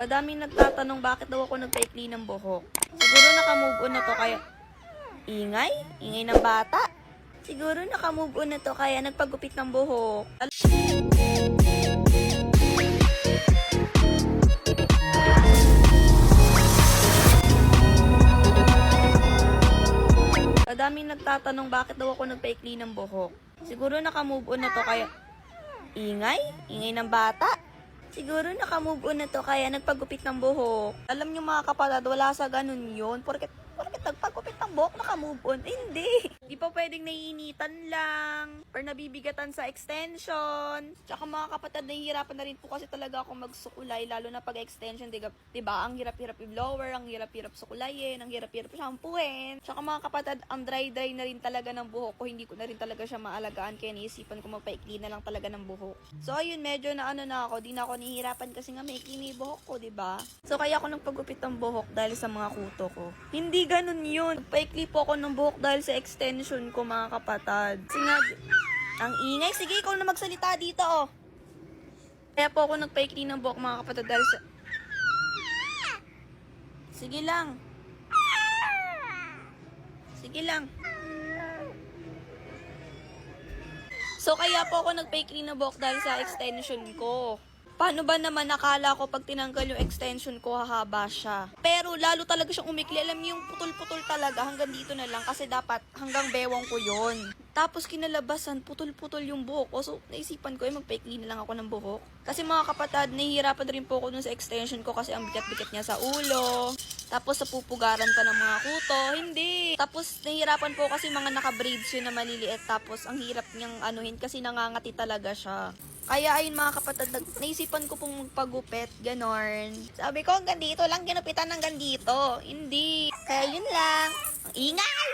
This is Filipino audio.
Madaming nagtatanong bakit daw ako nagpaikli ng buhok. Siguro naka-move on na to kaya... Ingay? Ingay ng bata? Siguro naka-move on na to kaya nagpagupit ng buhok. Madaming nagtatanong bakit daw ako nagpaikli ng buhok. Siguro naka-move on na to kaya... Ingay? Ingay ng bata? Siguro naka-move on na to kaya nagpagupit ng buhok. Alam niyo mga kapatid, wala sa ganun yun. Porket nagpagupit ng buhok, naka-move on. Hindi. Di pa pwedeng naiinitan lang or nabibigatan sa extension. Tsaka mga kapatid, nahihirapan na rin po kasi talaga akong magsukulay, lalo na pag-extension. Diba? Ang hirap-hirap i-blower, ang hirap-hirap sukulayin, ang hirap-hirap shampooin. Tsaka mga kapatid, ang dry-dry na rin talaga ng buhok ko. Hindi ko na rin talaga siya maalagaan, kaya naisipan ko magpaikli na lang talaga ng buhok. So ayun, medyo na ako, di na ako nahihirapan kasi nga maikli na yung buhok ko, diba? So kaya ako nagpagupit ng buhok dahil sa mga kuto ko. Hindi ganun yun. Nagpaikli po ako ng buhok dahil sa extension ko, mga kapatid. Kasi nga, ang ingay. Sige, ikaw na magsalita dito, oh. Kaya po ako nagpaikli ng buhok, mga kapatid, dahil sa... Sige lang. Sige lang. So, kaya po ako nagpaikli ng buhok dahil sa extension ko. Paano ba naman nakala ko pag tinanggal yung extension ko, hahaba siya. Pero lalo talaga siyang umikli. Alam niyo yung putol-putol talaga. Hanggang dito na lang kasi dapat hanggang bewang ko yon. Tapos kinalabasan, putol-putol yung buhok ko. So naisipan ko magpaikli na lang ako ng buhok. Kasi mga kapatid, nahihirapan rin po ako dun sa extension ko kasi ang bigat-bigat niya sa ulo. Tapos sa pupugaran pa ng mga kuto. Hindi. Tapos nahihirapan po kasi mga naka-braids yun na maliliit. Tapos ang hirap niyang anuhin kasi nangangati talaga siya. Kaya ayun mga kapatid, naisipan ko pong magpagupit, ganon. Sabi ko hanggang dito lang, ginupitan hanggang dito. Hindi. Kaya yun lang. Ang ingay!